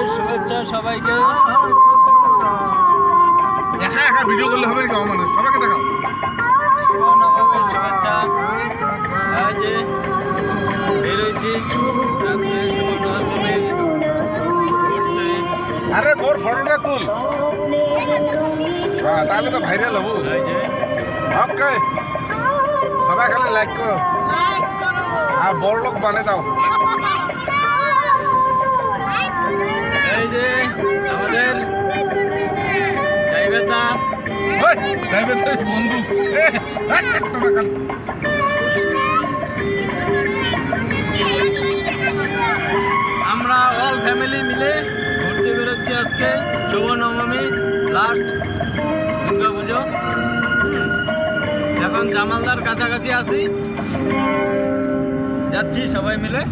নবমীর শুভেচ্ছা সবাইকে। একা একা ভিডিও করলে হবে নাকি মানুষ? সবাইকে দেখাও। শুভ নবমীর শুভেচ্ছা। এই যে বেরোইছি রাত্রে শুভ নবমীর ঘুরতে। আরে মোর ফটোটা তুল, তাহলে তো ভাইরাল হবো। এই যে ওকে, সবাই খালি লাইক করো আর বড় লোক বানে দাও। এই যে আমাদের ড্রাইভারদা, বন্ধু আমরা অল ফ্যামিলি মিলে ঘুরতে বেরোচ্ছি আজকে শুভ নবমী লাস্ট দুর্গা পুজো। এখন জামালদার কাছাকাছি আছি, যাচ্ছি সবাই মিলে।